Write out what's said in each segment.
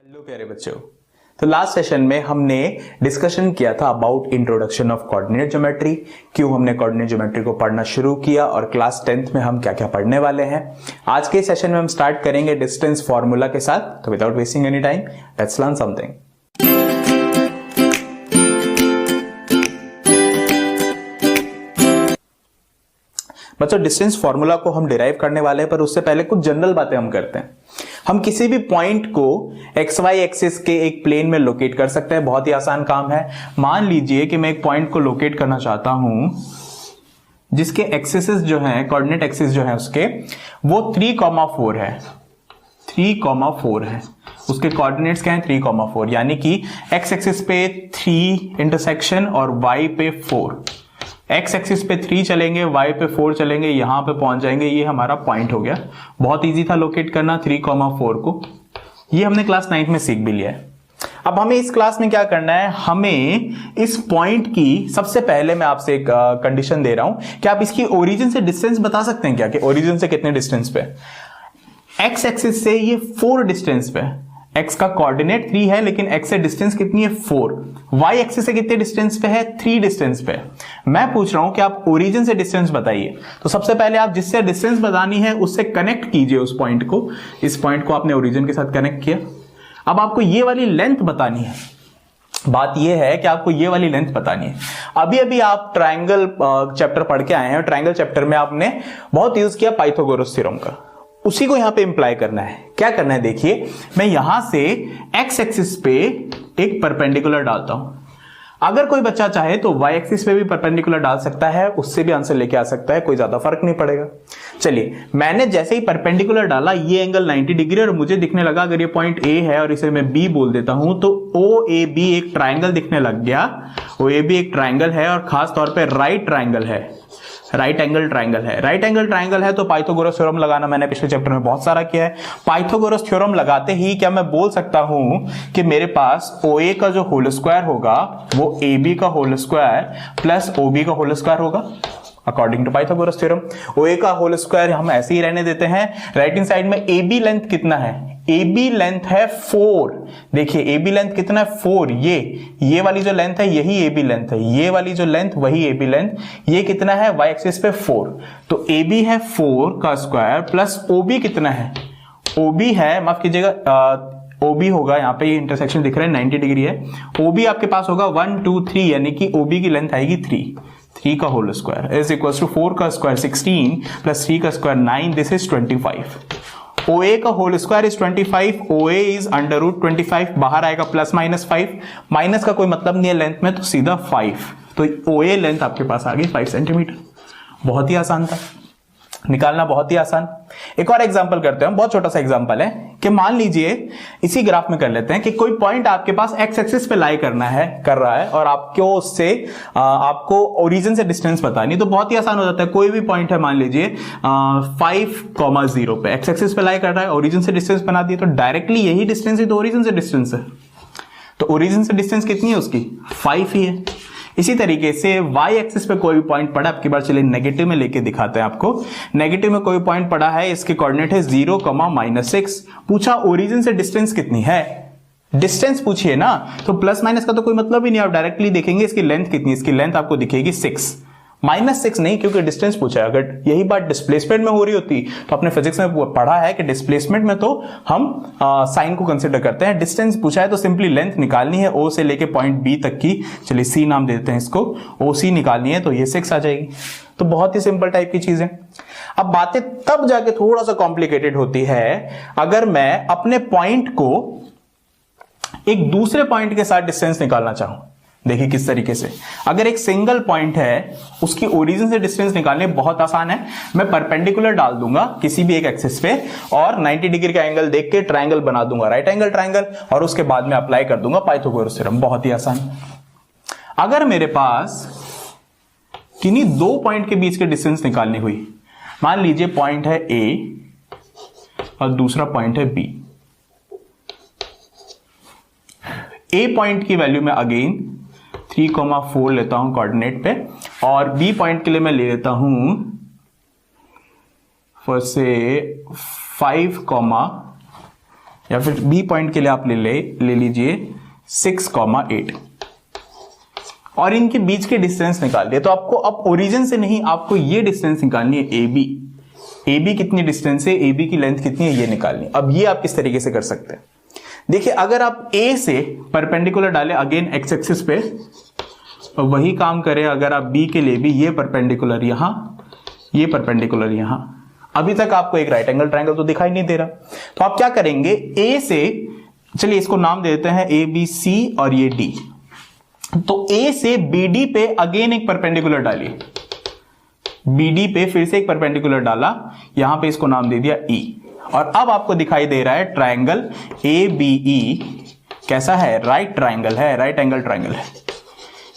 Hello प्यारे बच्चों। तो लास्ट सेशन में हमने डिस्कशन किया था about introduction of coordinate geometry, क्यों हमने कोऑर्डिनेट ज्योमेट्री को पढ़ना शुरू किया और क्लास 10th में हम क्या क्या पढ़ने वाले हैं। आज के सेशन में हम स्टार्ट करेंगे डिस्टेंस फॉर्मूला के साथ। तो without wasting any time let's learn something. बच्चों, डिस्टेंस फॉर्मूला को हम डिराइव करने वाले हैं, पर उससे पहले कुछ जनरल बातें हम करते हैं। हम किसी भी पॉइंट को एक्स वाई एक्सिस के एक प्लेन में लोकेट कर सकते हैं। बहुत ही आसान काम है। मान लीजिए कि मैं एक पॉइंट को लोकेट करना चाहता हूं जिसके एक्सिस जो हैं, कोऑर्डिनेट एक्सिस जो है उसके, वो 3,4 है। 3,4 है। उसके कोऑर्डिनेट्स क्या हैं? 3,4, यानी कि एक्स एक्सिस पे 3 इंटरसेक्शन और वाई पे 4। एक्स एक्सिस पे 3 चलेंगे, वाई पे 4 चलेंगे, यहां पे पहुंच जाएंगे। ये हमारा पॉइंट हो गया। बहुत इजी था लोकेट करना 3,4 को। ये हमने क्लास 9th में सीख भी लिया है। अब हमें इस क्लास में क्या करना है? हमें इस पॉइंट की, सबसे पहले मैं आपसे एक कंडीशन दे रहा हूं कि आप इसकी ओरिजिन से डिस्टेंस बता सकते हैं क्या, कि ओरिजिन से कितने डिस्टेंस पे? एक्स एक्सिस से ये 4 डिस्टेंस पे। एक्स का कोऑर्डिनेट 3 है, लेकिन एक्स से डिस्टेंस कितनी है? 4। वाई एक्सिस से कितने डिस्टेंस पे है? 3 डिस्टेंस पे। मैं पूछ रहा हूं कि आप ओरिजिन से डिस्टेंस बताइए। तो सबसे पहले आप जिससे डिस्टेंस बतानी है उससे कनेक्ट कीजिए उस पॉइंट को। इस पॉइंट को आपने ओरिजिन के साथ कनेक्ट किया। अब आपको ये वाली लेंथ बतानी है। बात यह है कि आपको ये वाली लेंथ बतानी है। अभी अभी आप ट्रायंगल चैप्टर पढ़ के आए हैं। ट्रायंगल चैप्टर में आपने बहुत यूज किया पाइथागोरस थ्योरम का। उसी को यहां पे इंप्लाई करना है। क्या करना है? देखिए, मैं यहां से एक्स एक्सिस पे एक परपेंडिकुलर डालता हूं। अगर कोई बच्चा चाहे तो वाई एक्सिस पे भी परपेंडिकुलर डाल सकता है, उससे भी आंसर लेके आ सकता है, कोई ज्यादा फर्क नहीं पड़ेगा। चलिए, मैंने जैसे ही परपेंडिकुलर डाला, ये एंगल 90 डिग्री और मुझे दिखने लगा अगर ये पॉइंट ए है और इसे मैं बी बोल देता हूं तो ओ ए बी एक ट्राइंगल दिखने लग गया। ओ ए बी एक ट्राइंगल है और खास तौर पर राइट ट्राइंगल है। राइट एंगल ट्राइंगल है। राइट एंगल ट्राइंगल है तो पाइथागोरस थ्योरम लगाना मैंने पिछले चैप्टर में बहुत सारा किया है। पाइथागोरस थ्योरम लगाते ही क्या मैं बोल सकता हूं कि मेरे पास OA का जो होल स्क्वायर होगा वो AB का होल स्क्वायर प्लस OB का होल स्क्वायर होगा, according to Pythagoras theorem. OA का होल स्क्वायर हम ऐसे ही रहने देते हैं। राइट हैंड साइड में AB लेंथ कितना है? AB लेंथ है 4। देखिए, AB लेंथ कितना है? 4। ये वाली जो लेंथ है यही AB लेंथ है। ये वाली जो लेंथ वही AB लेंथ। ये कितना है? y एक्सिस पे 4। तो AB है 4 का स्क्वायर प्लस OB कितना है? OB है, माफ कीजिएगा, OB होगा, यहाँ पे ये इंटरसेक्शन दिख रहा है 90 डिग्री है। OB आपके पास होगा 1 2 3, यानी कि OB की लेंथ आएगी 3 का whole square is equal to 4 का स्क्वायर 16 प्लस 3 का स्क्वायर 9, दिस इज 25। OA का whole square is 25, OA is under root 25, बाहर आएगा प्लस माइनस 5। माइनस का कोई मतलब नहीं है लेंथ में, तो सीधा 5। तो OA लेंथ आपके पास आ गई 5 सेंटीमीटर। बहुत ही आसान था, निकालना बहुत ही आसान। एक और एग्जांपल करते हैं, बहुत छोटा सा एग्जांपल है कि मान लीजिए इसी ग्राफ में कर लेते हैं कि कोई पॉइंट आपके पास एक्स एक्सिस पे लाई कर रहा है और आपको उससे आपको ओरिजिन से डिस्टेंस बतानी। तो बहुत ही आसान हो जाता है। कोई भी पॉइंट है, मान लीजिए 5,0 पे एक्स एक्सिस पे लाई कर रहा है, ओरिजिन से डिस्टेंस बना दिया, तो डायरेक्टली यही डिस्टेंस ही तो ओरिजिन से डिस्टेंस है। तो ओरिजिन से डिस्टेंस कितनी है उसकी? 5 ही है। इसी तरीके से वाई एक्सिस पे कोई भी पॉइंट पड़ा, आपकी बार चलिए नेगेटिव में लेके दिखाते हैं आपको। नेगेटिव में कोई पॉइंट पड़ा है, इसके कोऑर्डिनेट है 0, -6। पूछा ओरिजिन से डिस्टेंस कितनी है? डिस्टेंस पूछिए ना, तो प्लस माइनस का तो कोई मतलब ही नहीं। आप डायरेक्टली देखेंगे इसकी लेंथ कितनी, इसकी लेंथ आपको दिखेगी 6। -6 नहीं, क्योंकि डिस्टेंस पूछा है। अगर यही बात डिस्प्लेसमेंट में हो रही होती तो आपने फिजिक्स में पढ़ा है कि डिस्प्लेसमेंट में तो हम साइन को कंसीडर करते हैं। डिस्टेंस पूछा है तो सिंपली लेंथ निकालनी है, O से लेके पॉइंट B तक की। चलिए C नाम दे देते हैं इसको। OC निकालनी है तो ये 6 आ जाएगी। तो बहुत ही सिंपल टाइप की चीज है। अब बातें तब जाके थोड़ा सा कॉम्प्लिकेटेड होती है अगर मैं अपने पॉइंट को एक दूसरे पॉइंट के साथ डिस्टेंस निकालना चाहूं। देखिए किस तरीके से। अगर एक सिंगल पॉइंट है, उसकी ओरिजिन से डिस्टेंस निकालने बहुत आसान है। मैं परपेंडिकुलर डाल दूंगा किसी भी एक एक्सिस पे और 90 डिग्री का एंगल देख के ट्रायंगल बना दूंगा, राइट एंगल ट्रायंगल, और उसके बाद में अप्लाई कर दूंगा पाइथागोरस थ्योरम। बहुत ही आसान। अगर मेरे पास किन्हीं 2 पॉइंट के बीच के डिस्टेंस निकालनी हुई, मान लीजिए पॉइंट है A और दूसरा पॉइंट है B। A पॉइंट की वैल्यू में अगेन 3,4 लेता हूं कोऑर्डिनेट पे, और B पॉइंट के लिए मैं ले लेता हूं फर्स्ट से 5, या फिर बी पॉइंट के लिए आप ले लीजिए 6,8 और इनके बीच के डिस्टेंस निकाल दिए। तो आपको अब ओरिजिन से नहीं, आपको ये डिस्टेंस निकालनी है ए बी कितनी डिस्टेंस है, ए बी की लेंथ कितनी है ये निकालनी है। अब ये आप किस तरीके से कर सकते हैं, देखिए अगर आप ए से परपेंडिकुलर डालें अगेन एक्स एक्सिस पे, वही काम करें अगर आप बी के लिए भी, ये परपेंडिकुलर यहां, ये परपेंडिकुलर यहां, अभी तक आपको एक राइट एंगल ट्रायंगल तो दिखाई नहीं दे रहा। तो आप क्या करेंगे, ए से, चलिए इसको नाम दे देते हैं ए बी सी और ये डी। तो ए से बी डी पे अगेन एक परपेंडिकुलर डालिए, बीडी पे फिर से एक परपेंडिकुलर डाला, यहां पे इसको नाम दे दिया ई, और अब आपको दिखाई दे रहा है ट्रायंगल ए बी ई कैसा है, राइट ट्रायंगल है, राइट एंगल ट्रायंगल है।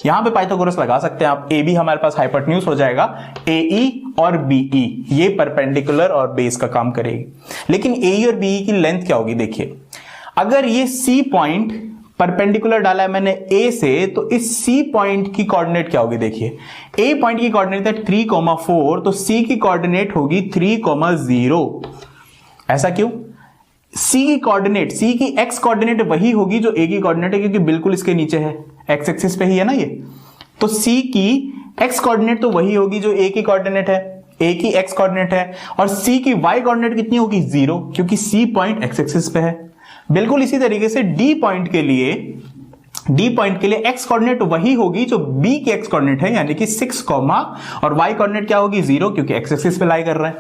यहां पे पाइथागोरस लगा सकते हैं आप, ए बी हमारे पास हाइपोटेन्यूज हो जाएगा, ए ई और बी ई ये परपेंडिकुलर और बेस का काम करेगी। लेकिन ए ई और बी ई की लेंथ क्या होगी, देखिए अगर ये सी पॉइंट परपेंडिकुलर डाला है मैंने ए से, तो इस सी पॉइंट की कोऑर्डिनेट क्या होगी, देखिए ए पॉइंट की कोऑर्डिनेट है 3,4, तो सी की कोऑर्डिनेट होगी 3,0। ऐसा क्यों, सी की कोऑर्डिनेट, सी की एक्स कोऑर्डिनेट वही होगी जो ए की कोऑर्डिनेट है, क्योंकि बिल्कुल इसके नीचे है, एक्स एक्सिस पे ही है ना ये, तो सी की एक्स कोऑर्डिनेट तो वही होगी जो ए की कोऑर्डिनेट है, ए की एक्स कोऑर्डिनेट है, और सी की वाई कोऑर्डिनेट कितनी होगी 0, क्योंकि सी पॉइंट एक्स एक्सिस पे है। बिल्कुल इसी तरीके से डी पॉइंट के लिए एक्स कोऑर्डिनेट वही होगी जो बी की एक्स कोऑर्डिनेट है, यानी कि 6, और वाई कोऑर्डिनेट क्या होगी 0, क्योंकि एक्स एक्सिस पे लाई कर रहा है,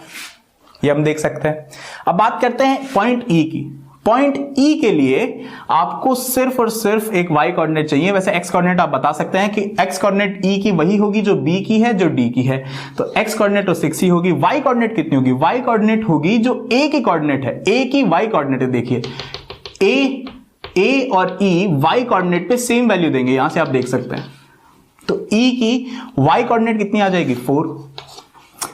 ये हम देख सकते हैं। अब बात करते हैं पॉइंट ई की। पॉइंट ई के लिए आपको सिर्फ और सिर्फ एक वाई कोऑर्डिनेट चाहिए। वैसे एक्स कोऑर्डिनेट आप बता सकते हैं कि एक्स कोऑर्डिनेट ई की वही होगी जो बी की है, जो डी की है, तो एक्स कोऑर्डिनेट तो 6 ही होगी। वाई कोऑर्डिनेट कितनी होगी, वाई कोऑर्डिनेट होगी जो ए की कोऑर्डिनेट है, ए की वाई कोऑर्डिनेट है, देखिए ए और ई वाई कोऑर्डिनेट पे सेम वैल्यू देंगे, यहां से आप देख सकते हैं। तो ई की वाई कोऑर्डिनेट कितनी आ जाएगी 4।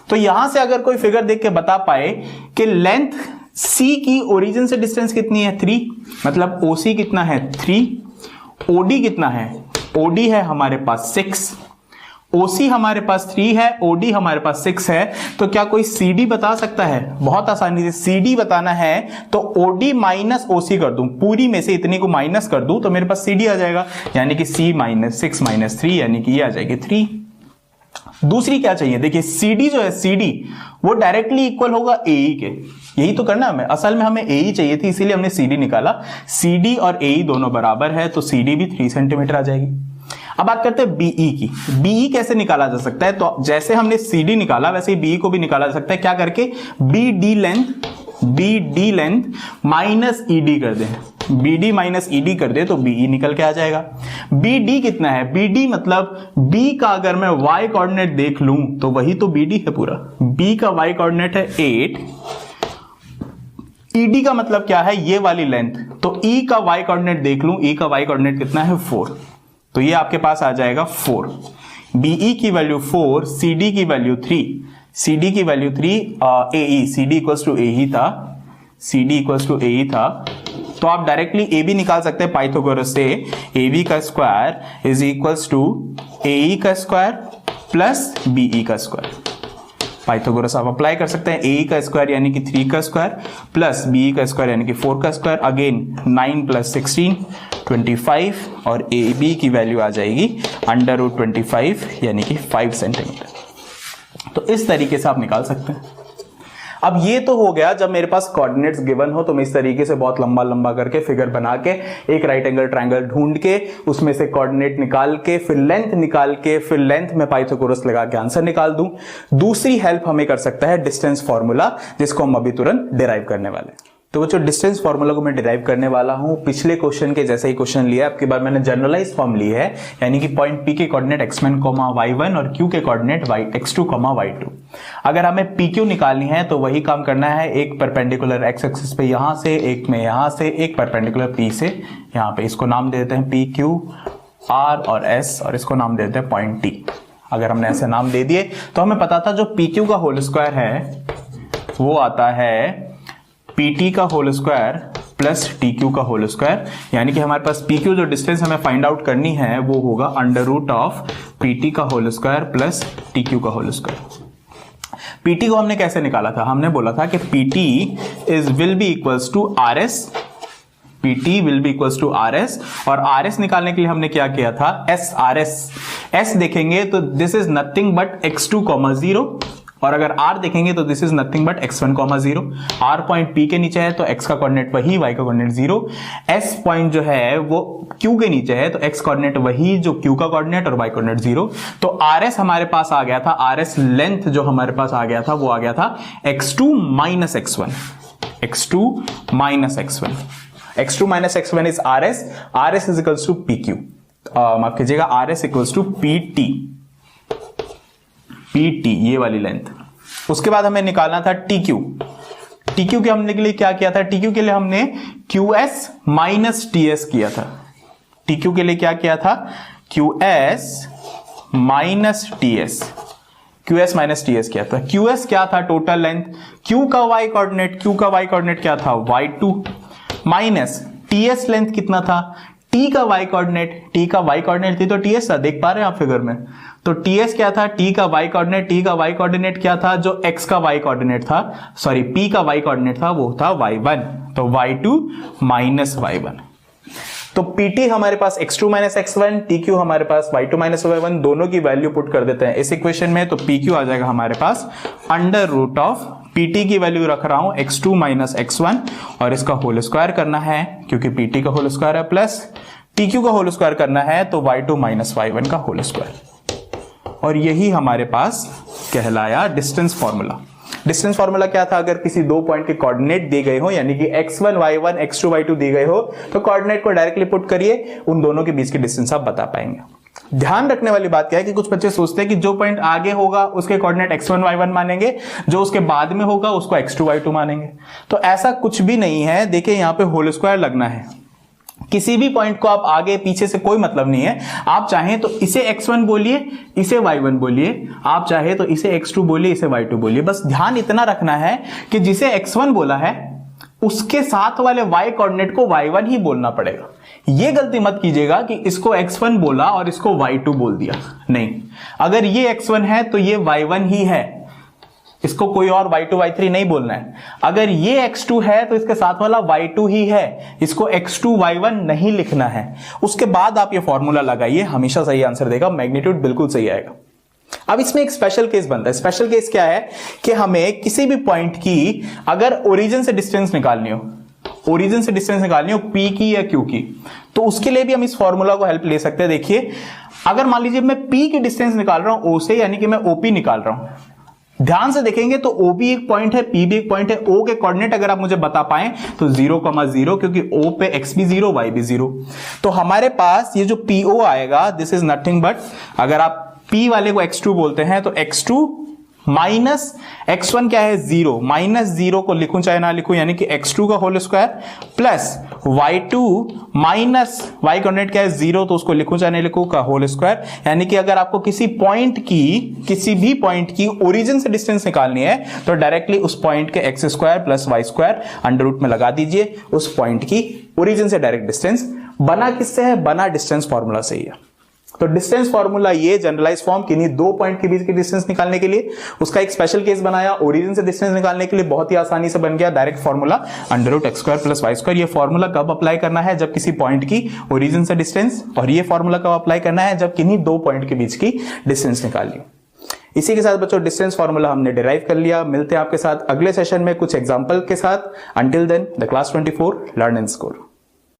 तो यहां से अगर कोई फिगर देख के बता पाए कि लेंथ सी की ओरिजिन से डिस्टेंस कितनी है 3, मतलब ओसी कितना है 3, ओडी कितना है, ओडी है हमारे पास 6, ओसी हमारे पास 3 है, ओडी हमारे पास 6 है, तो क्या कोई सीडी बता सकता है? बहुत आसानी से सीडी बताना है तो ओडी माइनस ओसी कर दूं, पूरी में से इतनी को माइनस कर दूं तो मेरे पास सीडी आ जाएगा, यानी कि सी माइनस 6 माइनस 3 यानी कि ये आ जाएगी 3। दूसरी क्या चाहिए, देखिए सीडी जो है, सीडी वो डायरेक्टली इक्वल होगा एई के, यही तो करना हमें, असल में हमें एई चाहिए थी इसीलिए हमने सीडी निकाला। सीडी और एई दोनों बराबर है तो सीडी भी 3 सेंटीमीटर आ जाएगी। अब बात करते हैं बीई की। बीई कैसे निकाला जा सकता है, तो जैसे हमने सीडी निकाला वैसे ही बीई को भी निकाला जा सकता है। क्या करके, B D length minus E D कर दें, बीडी माइनस ईडी कर दे तो बीई निकल के आ जाएगा। बीडी कितना है, बीडी मतलब बी का अगर मैं वाई कोऑर्डिनेट देख लूं तो वही तो बीडी है पूरा, बी का वाई कोऑर्डिनेट है 8, ईडी का मतलब क्या है ये वाली लेंथ, तो ई का वाई कोऑर्डिनेट देख लूं, ई का वाई कोऑर्डिनेट कितना है 4, तो ये आपके पास आ जाएगा 4। बीई की वैल्यू 4, सीडी की वैल्यू 3, सीडी की value 3, AE, CD equals to AE था, सीडी इक्वल्स टू एई था, तो आप डायरेक्टली ए बी निकाल सकते हैं पाइथागोरस से। ए बी का स्क्वायर इज इक्वल्स टू एई का स्क्वायर प्लस बीई का स्क्वायर। पाइथागोरस आप अप्लाई कर सकते हैं, ए का स्क्वायर यानी कि 3 का स्क्वायर प्लस बी का स्क्वायर यानी कि 4 का स्क्वायर, अगेन 9 प्लस 16 25, और ए बी की वैल्यू आ जाएगी √25 यानी कि 5 सेंटीमीटर। तो इस तरीके से आप निकाल सकते हैं। अब ये तो हो गया जब मेरे पास कोऑर्डिनेट्स गिवन हो, तो मैं इस तरीके से बहुत लंबा लंबा करके फिगर बना के एक राइट एंगल ट्रायंगल ढूंढ के उसमें से कोऑर्डिनेट निकाल के फिर लेंथ निकाल के फिर लेंथ में पाइथागोरस लगा के आंसर निकाल दूं। दूसरी हेल्प हमें कर सकता है डिस्टेंस फॉर्मूला, जिसको हम अभी तुरंत डिराइव करने वाले हैं। तो जो डिस्टेंस फार्मूला को मैं डिराइव करने वाला हूं, पिछले क्वेश्चन के जैसे ही क्वेश्चन लिया, आपके बाद मैंने जनरलाइज फॉर्म ली है, यानी कि पॉइंट पी के कोऑर्डिनेट x1, y1 और q के कोऑर्डिनेट x2, y2। अगर हमें pq निकालनी है तो वही काम करना है, एक परपेंडिकुलर x एक्सिस पे यहां से, एक में यहां से, एक परपेंडिकुलर p से यहां पे, इसको नाम दे देते हैं pq, r और s, और इसको नाम दे देते हैं पॉइंट t। अगर हमने ऐसे नाम दे दिए तो हमें पता था जो pq का होल स्क्वायर है वो आता है pt का होल स्क्वायर प्लस tq का होल स्क्वायर, यानी कि हमारे पास pq जो डिस्टेंस हमें फाइंड आउट करनी है वो होगा √PT का होल स्क्वायर प्लस tq का होल स्क्वायर। pt को हमने कैसे निकाला था, हमने बोला था कि pt will be equals to rs PT will be equals to RS, और RS निकालने के लिए हमने क्या किया था, SRS। S देखेंगे तो this is nothing but x2, 0, और अगर R देखेंगे तो this is nothing but x1, 0। R point P के नीचे है तो x का कोऑर्डिनेट वही, y का कोऑर्डिनेट 0। S पॉइंट जो है वो Q के नीचे है तो x कोऑर्डिनेट वही जो Q का कोऑर्डिनेट और y कोऑर्डिनेट 0। तो RS हमारे पास आ गया था, RS लेंथ जो हमारे पास आ गया था वो आ गया था x2 minus x1, x2 minus x1। x2 minus x1 is RS, RS is equals to PQ, माफ कीजिएगा RS equals to PT, PT ये वाली लेंथ। उसके बाद हमें निकालना था TQ। TQ के हमने के लिए क्या किया था, TQ के लिए हमने QS माइनस TS किया था। TQ के लिए क्या किया था, QS minus TS, QS minus TS किया था। QS क्या था, टोटल लेंथ। Q का y कोऑर्डिनेट, Q का y कोऑर्डिनेट क्या था, y2, माइनस TS लेंथ कितना था, T का y कोऑर्डिनेट, T का y कोऑर्डिनेट थी तो TS था, देख पा रहे हैं आप फिगर में। तो TS क्या था, T का y कोऑर्डिनेट, T का y कोऑर्डिनेट क्या था, जो x का y कोऑर्डिनेट था, सॉरी P का y कोऑर्डिनेट था वो था y1, तो y2 माइनस y1। तो PT हमारे पास x2 माइनस x1, TQ हमारे पास y2 माइनस y1, दोनों की वैल्यू पुट कर देते हैं इस इक्वेशन में, तो PQ आ जाएगा हमारे पास अंडर रूट ऑफ PT की वैल्यू रख रहा हूं x2 माइनस x1 और इसका होल स्क्वायर करना है क्योंकि PT का होल स्क्वायर है, प्लस TQ का होल स्क्वायर करना है तो y2 माइनस y1 का होल स्क्वायर। और यही हमारे पास कहलाया डिस्टेंस फॉर्मूला। डिस्टेंस फॉर्मूला क्या था, अगर किसी दो पॉइंट के कोऑर्डिनेट दिए गए हो, यानी कि x1 y1 x2 y2 दिए गए हो, तो कोऑर्डिनेट को डायरेक्टली पुट करिए, उन दोनों के बीच की डिस्टेंस आप बता पाएंगे। ध्यान रखने वाली बात क्या है कि कुछ बच्चे सोचते हैं कि जो पॉइंट आगे होगा उसके कोऑर्डिनेट x1 y1 मानेंगे, जो उसके बाद में होगा उसको x2 y2 मानेंगे। तो ऐसा कुछ भी नहीं है। देखिए यहां पे होल स्क्वायर लगना है, किसी भी पॉइंट को आप आगे पीछे से कोई मतलब नहीं है। आप चाहें तो इसे x1 बोलिए, इसे y1 बोलिए, आप चाहे तो इसे x2 बोलिए, इसे y2 बोलिए। बस ध्यान इतना रखना है कि जिसे x1 बोला है उसके साथ वाले y कोऑर्डिनेट को y1 ही बोलना पड़ेगा। ये गलती मत कीजिएगा कि इसको x1 बोला और इसको y2 बोल दिया, नहीं। अगर ये x1 है तो ये y1 ही है, इसको कोई और y2 y3 नहीं बोलना है। अगर ये x2 है तो इसके साथ वाला y2 ही है, इसको x2 y1 नहीं लिखना है। उसके बाद आप ये फॉर्मूला लगाइए, हमेशा सही आंसर देगा, मैग्नीट्यूड बिल्कुल सही आएगा। अब इसमें एक स्पेशल केस बनता है। स्पेशल केस क्या है कि हमें किसी भी पॉइंट की अगर ओरिजिन से डिस्टेंस निकालनी हो, ओरिजिन से डिस्टेंस निकालनी हो P की या Q की, तो उसके लिए भी हम इस फॉर्मूला को हेल्प ले सकते हैं। देखिए अगर मान लीजिए मैं P की डिस्टेंस निकाल रहा हूं O से, यानी कि मैं OP निकाल रहा हूं, ध्यान से देखेंगे तो O भी एक पॉइंट है, P भी एक पॉइंट है। O के कोऑर्डिनेट अगर आप मुझे बता पाएं तो 0,0, क्योंकि O पे x भी 0 y भी 0। तो हमारे पास ये जो PO आएगा दिस इज नथिंग बट, अगर आप P वाले को x2 बोलते हैं तो x2 माइनस x1 क्या है 0, माइनस 0 को लिखूं चाहे ना लिखूं, यानी कि x2 का whole square plus y2 minus y coordinate क्या है 0, तो उसको लिखूं चाहे नहीं लिखूं का होल स्क्वायर। यानी कि अगर आपको किसी पॉइंट की, किसी भी पॉइंट की ओरिजिन से डिस्टेंस निकालनी है तो डायरेक्टली उस पॉइंट के x square plus y square under root में लगा दीजिए, उस पॉइंट की ओरिजिन से डायरेक्ट डिस्टेंस। बना किससे है, बना डिस्टेंस फॉर्मूला से ही है। तो डिस्टेंस फॉर्मूला ये जनरलाइज फॉर्म किन्हीं दो पॉइंट के बीच की डिस्टेंस निकालने के लिए, उसका एक स्पेशल केस बनाया। ओरिजिन से डिस्टेंस निकालने के लिए बहुत ही आसानी से बन गया direct formula under root x square plus y square. ये फॉर्मूला कब अप्लाई करना है, जब किसी पॉइंट की ओरिजिन से डिस्टेंस, और ये फॉर्मूला कब अप्लाई करना है, जब किन्हीं दो पॉइंट के बीच की डिस्टेंस निकालनी। इसी के साथ बच्चों डिस्टेंस फॉर्मूला हमने डिराइव कर लिया। मिलते हैं आपके साथ अगले सेशन में कुछ एग्जांपल के साथ। Until then the class 24 learn and score.